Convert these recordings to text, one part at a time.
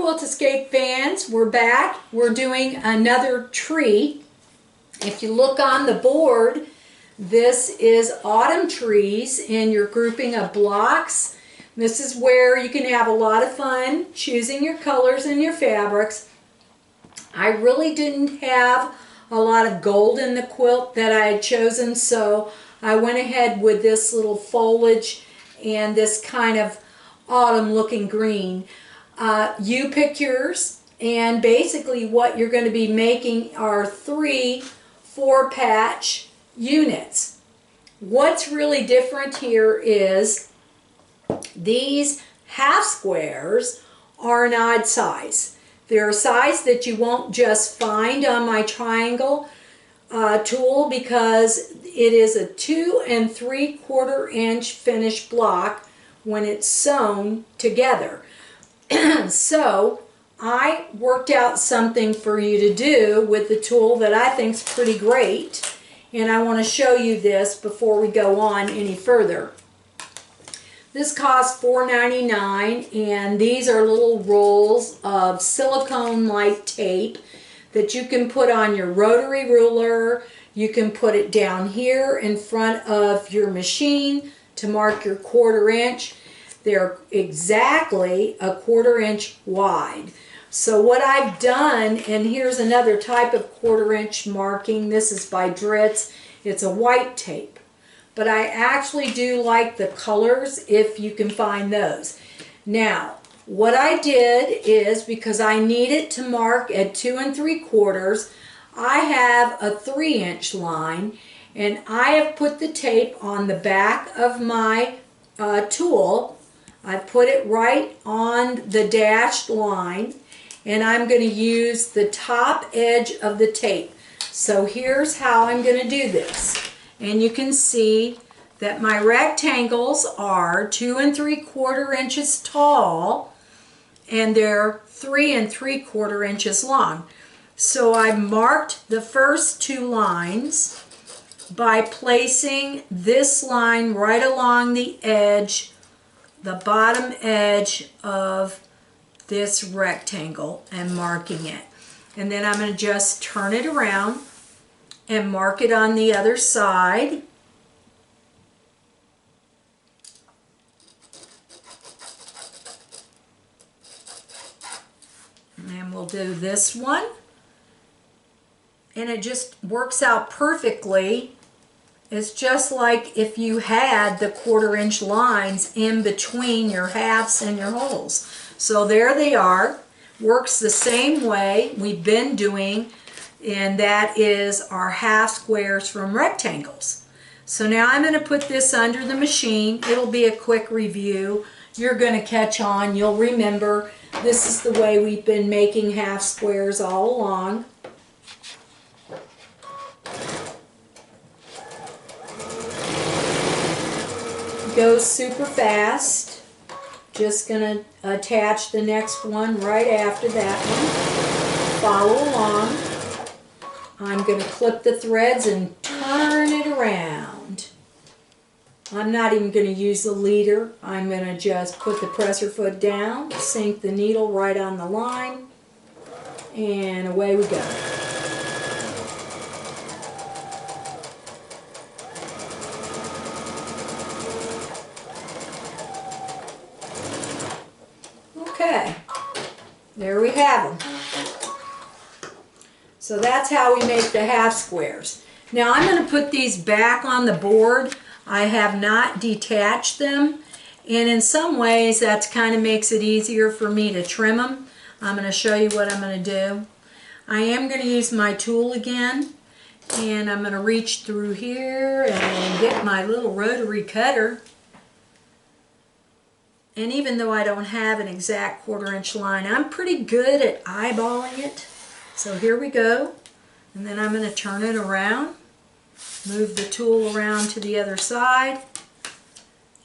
Quilt Escape fans, we're back. We're doing another tree. If you look on the board, this is autumn trees in your grouping of blocks. This is where you can have a lot of fun choosing your colors and your fabrics. I really didn't have a lot of gold in the quilt that I had chosen, so I went ahead with this little foliage and this kind of autumn looking green. You pick yours, and basically what you're going to be making are 3 4-patch units. What's really different here is these half squares are an odd size. They're a size that you won't just find on my triangle tool because it is a 2 3/4 inch finished block when it's sewn together. So I worked out something for you to do with the tool that I think is pretty great, and I want to show you this before we go on any further. This costs $4.99, and these are little rolls of silicone-like tape that you can put on your rotary ruler. You can put it down here in front of your machine to mark your 1/4 inch. They're exactly a 1/4 inch wide. So what I've done, and here's another type of 1/4 inch marking. This is by Dritz. It's a white tape. But I actually do like the colors if you can find those. Now, what I did is, because I need it to mark at 2 3/4, I have a 3-inch line, and I have put the tape on the back of my tool. I put it right on the dashed line, and I'm going to use the top edge of the tape. So here's how I'm going to do this. And you can see that my rectangles are 2 3/4 inches tall, and they're 3 3/4 inches long. So I marked the first 2 lines by placing this line right along the edge, the bottom edge of this rectangle, and marking it. And then I'm going to just turn it around and mark it on the other side. And we'll do this one. And it just works out perfectly. It's just like if you had the 1/4 inch lines in between your halves and your holes. So there they are. Works the same way we've been doing, and that is our half squares from rectangles. So now I'm going to put this under the machine. It'll be a quick review. You're going to catch on. You'll remember this is the way we've been making half squares all along. Goes super fast. Just going to attach the next one right after that one. Follow along. I'm going to clip the threads and turn it around. I'm not even going to use the leader. I'm going to just put the presser foot down, sink the needle right on the line, and away we go. Okay, there we have them. So that's how we make the half squares. Now I'm going to put these back on the board. I have not detached them, and in some ways that kind of makes it easier for me to trim them. I'm going to show you what I'm going to do. I am going to use my tool again, and I'm going to reach through here and get my little rotary cutter. And even though I don't have an exact 1/4 inch line, I'm pretty good at eyeballing it. So here we go. And then I'm going to turn it around, move the tool around to the other side,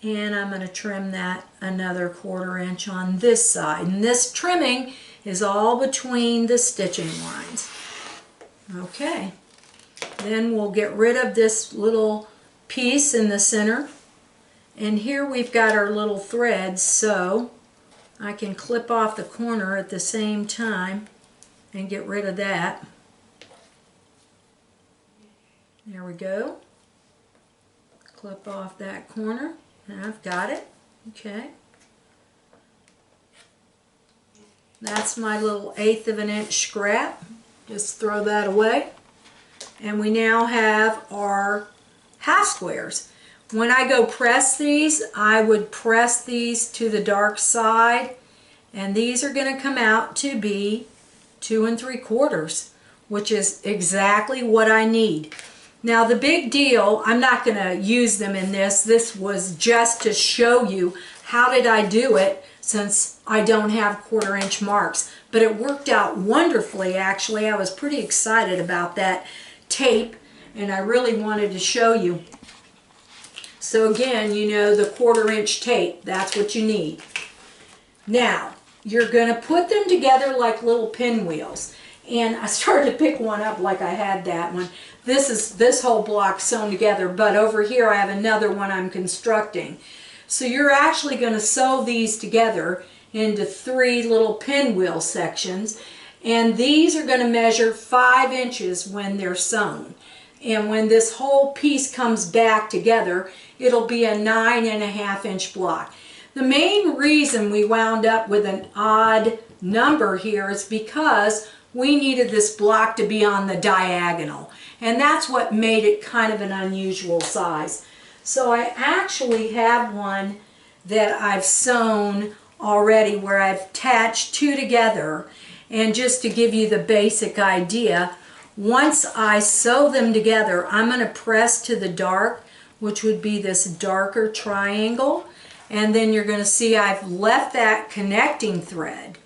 and I'm going to trim that another 1/4 inch on this side. And this trimming is all between the stitching lines. Okay. Then we'll get rid of this little piece in the center. And here we've got our little threads, so I can clip off the corner at the same time and get rid of that. There we go. Clip off that corner, and I've got it. Okay. That's my little 1/8 of an inch scrap. Just throw that away. And we now have our half squares. When I go press these, I would press these to the dark side, and these are going to come out to be 2 3/4, which is exactly what I need. Now the big deal, I'm not going to use them in this. This was just to show you how did I do it, since I don't have 1/4 inch marks. But it worked out wonderfully, actually. I was pretty excited about that tape, and I really wanted to show you. So again, you know, the 1/4 inch tape, that's what you need. Now, you're going to put them together like little pinwheels. And I started to pick one up like I had that one. This is this whole block sewn together, but over here I have another one I'm constructing. So you're actually going to sew these together into 3 little pinwheel sections, and these are going to measure 5 inches when they're sewn. And when this whole piece comes back together, it'll be a 9.5 inch block. The main reason we wound up with an odd number here is because we needed this block to be on the diagonal, and that's what made it kind of an unusual size. So I actually have one that I've sewn already where I've attached 2 together, and just to give you the basic idea, once I sew them together, I'm going to press to the dark, which would be this darker triangle, and then you're going to see I've left that connecting thread.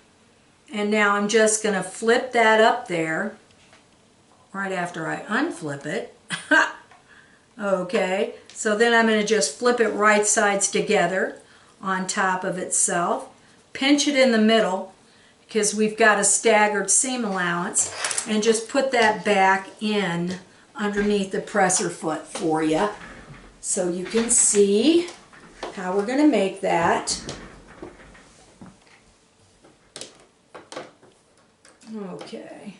And now I'm just going to flip that up there right after I unflip it. Okay, so then I'm going to just flip it right sides together on top of itself. Pinch it in the middle because we've got a staggered seam allowance, and just put that back in underneath the presser foot for you so you can see how we're going to make that. Okay.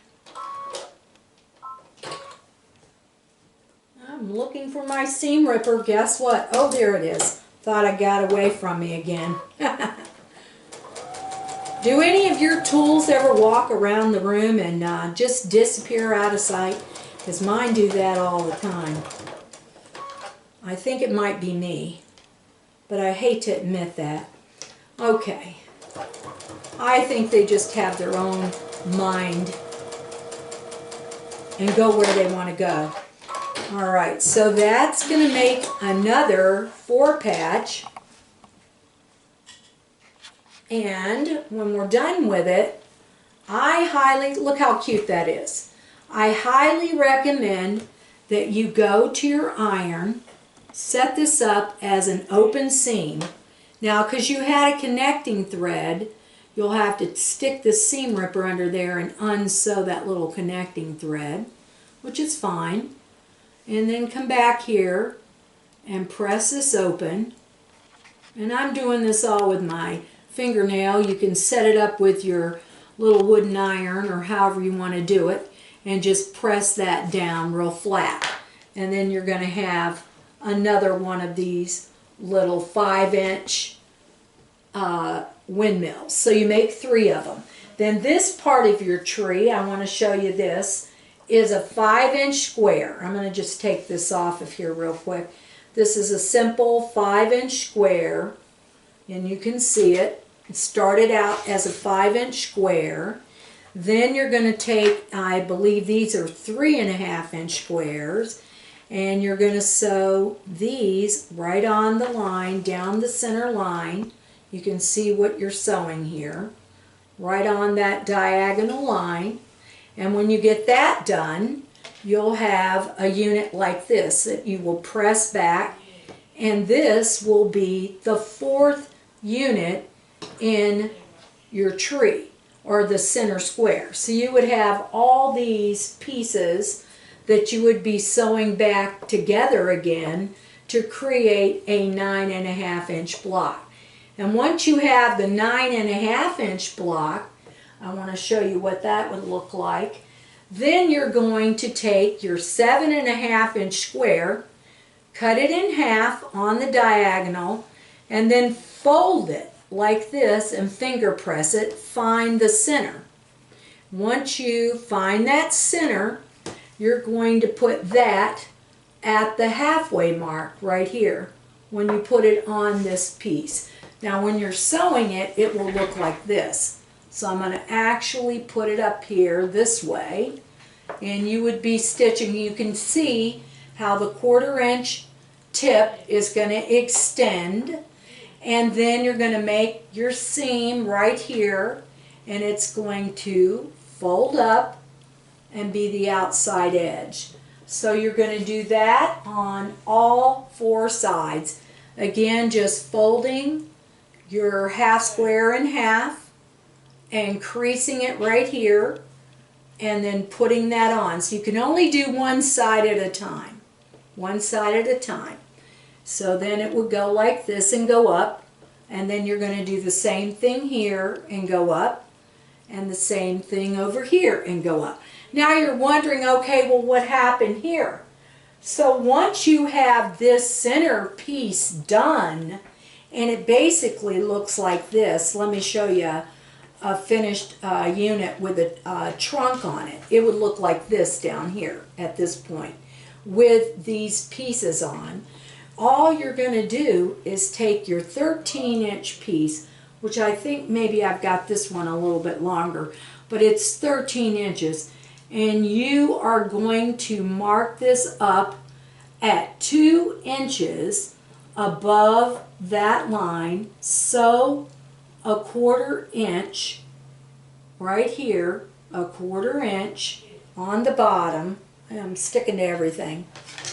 I'm looking for my seam ripper. Guess what? Oh, there it is. Thought I got away from me again. Do any of your tools ever walk around the room and just disappear out of sight? Because mine do that all the time. I think it might be me, but I hate to admit that. Okay. I think they just have their own mind and go where they want to go. Alright, so that's going to make another 4 patch, and when we're done with it, look how cute that is. I highly recommend that you go to your iron, set this up as an open seam. Now, because you had a connecting thread, you'll have to stick the seam ripper under there and unsew that little connecting thread, which is fine. And then come back here and press this open. And I'm doing this all with my fingernail. You can set it up with your little wooden iron or however you want to do it, and just press that down real flat. And then you're going to have another one of these little 5-inch windmills. So you make 3 of them. Then this part of your tree, I want to show you this, is a 5-inch square. I'm going to just take this off of here real quick. This is a simple 5-inch square, and you can see it. It started out as a 5-inch square. Then you're going to take, I believe these are 3.5-inch squares, and you're going to sew these right on the line, down the center line. You can see what you're sewing here, right on that diagonal line. And when you get that done, you'll have a unit like this that you will press back, and this will be the 4th unit in your tree, or the center square. So you would have all these pieces that you would be sewing back together again to create a 9.5-inch block. And once you have the 9.5 inch block, I want to show you what that would look like. Then you're going to take your 7.5 inch square, cut it in half on the diagonal, and then fold it like this and finger press it, find the center. Once you find that center, you're going to put that at the halfway mark right here when you put it on this piece. Now when you're sewing it, it will look like this. So I'm going to actually put it up here this way, and you would be stitching. You can see how the 1/4 inch tip is going to extend, and then you're going to make your seam right here, and it's going to fold up and be the outside edge. So you're going to do that on all 4 sides. Again, just folding your half square in half and creasing it right here, and then putting that on. So you can only do one side at a time. One side at a time. So then it would go like this and go up, and then you're going to do the same thing here and go up, and the same thing over here and go up. Now you're wondering, okay, well, what happened here? So once you have this center piece done, and it basically looks like this, let me show you a finished unit with a trunk on it. It would look like this down here at this point with these pieces on. All you're going to do is take your 13-inch piece, which I think maybe I've got this one a little bit longer, but it's 13 inches, and you are going to mark this up at 2 inches above that line. Sew a 1/4 inch right here, a 1/4 inch on the bottom. I'm sticking to everything.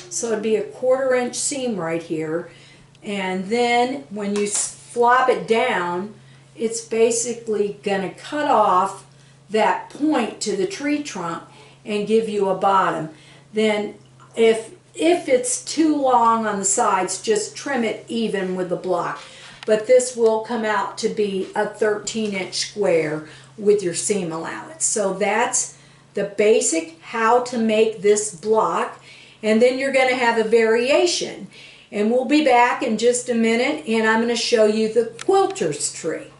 So it'd be a 1/4 inch seam right here, and then when you flop it down, it's basically going to cut off that point to the tree trunk and give you a bottom. Then if it's too long on the sides, just trim it even with the block. But this will come out to be a 13-inch square with your seam allowance. So that's the basic how to make this block. And then you're going to have a variation. And we'll be back in just a minute, and I'm going to show you the quilter's tree.